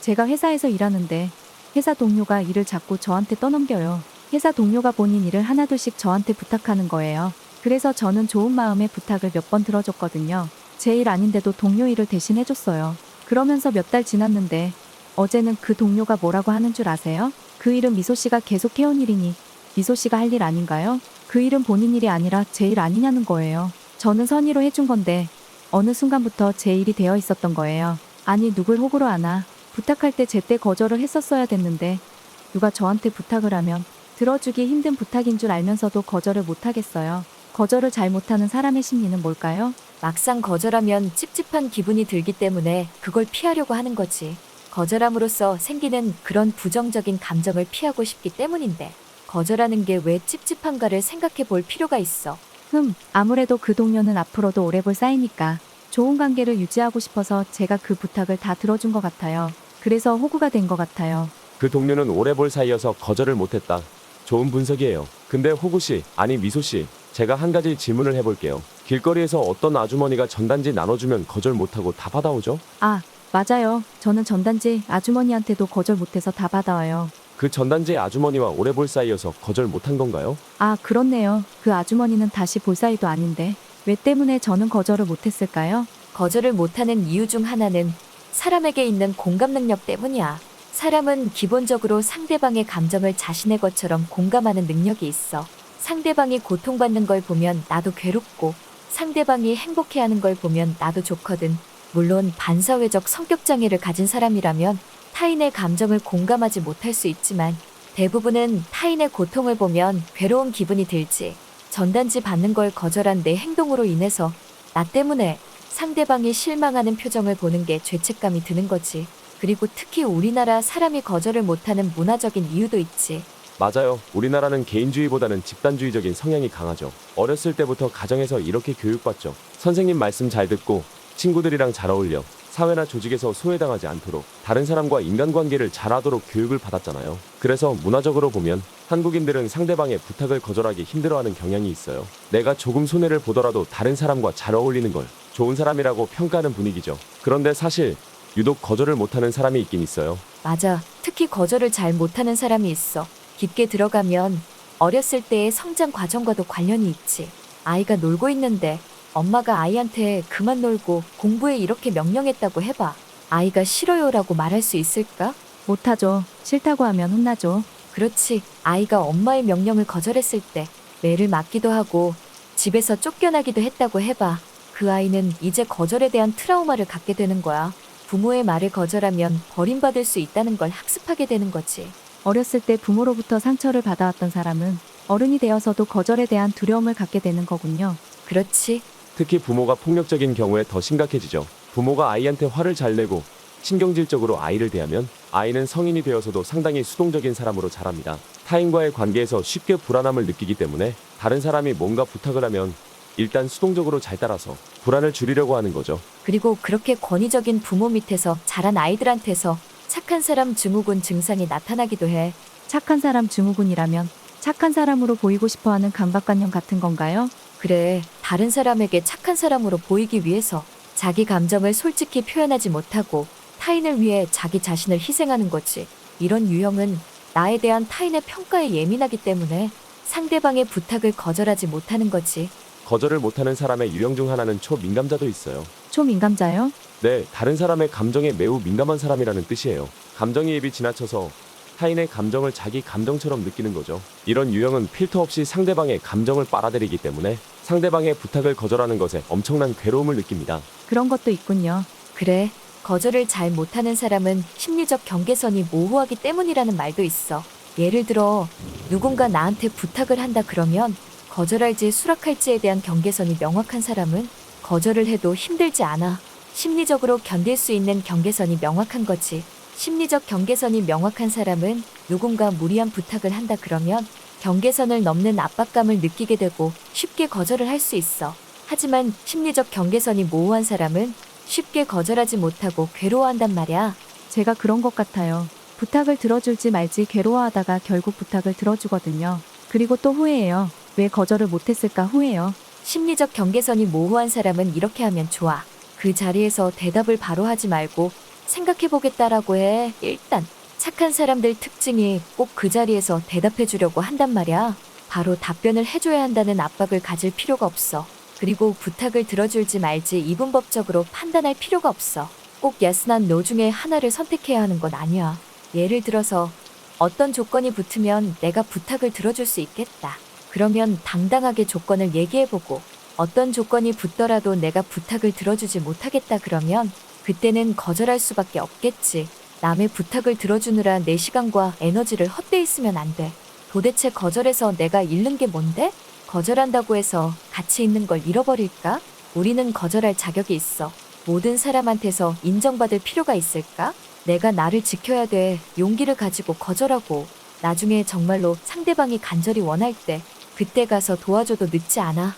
제가 회사에서 일하는데 회사 동료가 일을 자꾸 저한테 떠넘겨요. 회사 동료가 본인 일을 하나둘씩 저한테 부탁하는 거예요. 그래서 저는 좋은 마음에 부탁을 몇 번 들어줬거든요. 제 일 아닌데도 동료 일을 대신 해줬어요. 그러면서 몇 달 지났는데 어제는 그 동료가 뭐라고 하는 줄 아세요? 그 일은 미소 씨가 계속 해온 일이니 미소 씨가 할 일 아닌가요? 그 일은 본인 일이 아니라 제 일 아니냐는 거예요. 저는 선의로 해준 건데 어느 순간부터 제 일이 되어 있었던 거예요. 아니 누굴 호구로 하나. 부탁할 때 제때 거절을 했었어야 됐는데 누가 저한테 부탁을 하면 들어주기 힘든 부탁인 줄 알면서도 거절을 못하겠어요. 거절을 잘 못하는 사람의 심리는 뭘까요? 막상 거절하면 찝찝한 기분이 들기 때문에 그걸 피하려고 하는 거지. 거절함으로써 생기는 그런 부정적인 감정을 피하고 싶기 때문인데 거절하는 게 왜 찝찝한가를 생각해 볼 필요가 있어. 아무래도 그 동료는 앞으로도 오래 볼 사이니까 좋은 관계를 유지하고 싶어서 제가 그 부탁을 다 들어준 것 같아요. 그래서 호구가 된 것 같아요. 그 동료는 오래 볼 사이여서 거절을 못했다. 좋은 분석이에요. 근데 호구씨, 아니 미소씨, 제가 한 가지 질문을 해볼게요. 길거리에서 어떤 아주머니가 전단지 나눠주면 거절 못하고 다 받아오죠? 아, 맞아요. 저는 전단지 아주머니한테도 거절 못해서 다 받아와요. 그 전단지 아주머니와 오래 볼 사이여서 거절 못한 건가요? 아, 그렇네요. 그 아주머니는 다시 볼 사이도 아닌데 왜 때문에 저는 거절을 못했을까요? 거절을 못하는 이유 중 하나는 사람에게 있는 공감 능력 때문이야. 사람은 기본적으로 상대방의 감정을 자신의 것처럼 공감하는 능력이 있어. 상대방이 고통받는 걸 보면 나도 괴롭고 상대방이 행복해하는 걸 보면 나도 좋거든. 물론 반사회적 성격장애를 가진 사람이라면 타인의 감정을 공감하지 못할 수 있지만 대부분은 타인의 고통을 보면 괴로운 기분이 들지. 전단지 받는 걸 거절한 내 행동으로 인해서 나 때문에 상대방이 실망하는 표정을 보는 게 죄책감이 드는 거지. 그리고 특히 우리나라 사람이 거절을 못하는 문화적인 이유도 있지. 맞아요. 우리나라는 개인주의보다는 집단주의적인 성향이 강하죠. 어렸을 때부터 가정에서 이렇게 교육받죠. 선생님 말씀 잘 듣고 친구들이랑 잘 어울려 사회나 조직에서 소외당하지 않도록 다른 사람과 인간관계를 잘하도록 교육을 받았잖아요. 그래서 문화적으로 보면 한국인들은 상대방의 부탁을 거절하기 힘들어하는 경향이 있어요. 내가 조금 손해를 보더라도 다른 사람과 잘 어울리는 걸 좋은 사람이라고 평가하는 분위기죠. 그런데 사실 유독 거절을 못하는 사람이 있긴 있어요. 맞아. 특히 거절을 잘 못하는 사람이 있어. 깊게 들어가면 어렸을 때의 성장 과정과도 관련이 있지. 아이가 놀고 있는데 엄마가 아이한테 그만 놀고 공부에 이렇게 명령했다고 해봐. 아이가 싫어요라고 말할 수 있을까? 못하죠. 싫다고 하면 혼나죠. 그렇지. 아이가 엄마의 명령을 거절했을 때 매를 맞기도 하고 집에서 쫓겨나기도 했다고 해봐. 그 아이는 이제 거절에 대한 트라우마를 갖게 되는 거야. 부모의 말을 거절하면 버림받을 수 있다는 걸 학습하게 되는 거지. 어렸을 때 부모로부터 상처를 받아왔던 사람은 어른이 되어서도 거절에 대한 두려움을 갖게 되는 거군요. 그렇지. 특히 부모가 폭력적인 경우에 더 심각해지죠. 부모가 아이한테 화를 잘 내고 신경질적으로 아이를 대하면 아이는 성인이 되어서도 상당히 수동적인 사람으로 자랍니다. 타인과의 관계에서 쉽게 불안함을 느끼기 때문에 다른 사람이 뭔가 부탁을 하면 일단 수동적으로 잘 따라서 불안을 줄이려고 하는 거죠. 그리고 그렇게 권위적인 부모 밑에서 자란 아이들한테서 착한 사람 증후군 증상이 나타나기도 해. 착한 사람 증후군이라면 착한 사람으로 보이고 싶어하는 강박관념 같은 건가요? 그래, 다른 사람에게 착한 사람으로 보이기 위해서 자기 감정을 솔직히 표현하지 못하고 타인을 위해 자기 자신을 희생하는 거지. 이런 유형은 나에 대한 타인의 평가에 예민하기 때문에 상대방의 부탁을 거절하지 못하는 거지. 거절을 못하는 사람의 유형 중 하나는 초민감자도 있어요. 초민감자요? 네, 다른 사람의 감정에 매우 민감한 사람이라는 뜻이에요. 감정이입이 지나쳐서 타인의 감정을 자기 감정처럼 느끼는 거죠. 이런 유형은 필터 없이 상대방의 감정을 빨아들이기 때문에 상대방의 부탁을 거절하는 것에 엄청난 괴로움을 느낍니다. 그런 것도 있군요. 그래, 거절을 잘 못하는 사람은 심리적 경계선이 모호하기 때문이라는 말도 있어. 예를 들어 누군가 나한테 부탁을 한다 그러면 거절할지 수락할지에 대한 경계선이 명확한 사람은 거절을 해도 힘들지 않아. 심리적으로 견딜 수 있는 경계선이 명확한 거지. 심리적 경계선이 명확한 사람은 누군가 무리한 부탁을 한다 그러면 경계선을 넘는 압박감을 느끼게 되고 쉽게 거절을 할 수 있어. 하지만 심리적 경계선이 모호한 사람은 쉽게 거절하지 못하고 괴로워한단 말이야. 제가 그런 것 같아요. 부탁을 들어줄지 말지 괴로워하다가 결국 부탁을 들어주거든요. 그리고 또 후회해요. 왜 거절을 못했을까 후회해요. 심리적 경계선이 모호한 사람은 이렇게 하면 좋아. 그 자리에서 대답을 바로 하지 말고 생각해보겠다라고 해. 일단 착한 사람들 특징이 꼭 그 자리에서 대답해주려고 한단 말이야. 바로 답변을 해줘야 한다는 압박을 가질 필요가 없어. 그리고 부탁을 들어줄지 말지 이분법적으로 판단할 필요가 없어. 꼭 야스난 노 중에 하나를 선택해야 하는 건 아니야. 예를 들어서 어떤 조건이 붙으면 내가 부탁을 들어줄 수 있겠다. 그러면 당당하게 조건을 얘기해보고 어떤 조건이 붙더라도 내가 부탁을 들어주지 못하겠다 그러면 그때는 거절할 수밖에 없겠지. 남의 부탁을 들어주느라 내 시간과 에너지를 헛되이 쓰면 안 돼. 도대체 거절해서 내가 잃는 게 뭔데? 거절한다고 해서 가치 있는 걸 잃어버릴까? 우리는 거절할 자격이 있어. 모든 사람한테서 인정받을 필요가 있을까? 내가 나를 지켜야 돼. 용기를 가지고 거절하고 나중에 정말로 상대방이 간절히 원할 때 그때 가서 도와줘도 늦지 않아.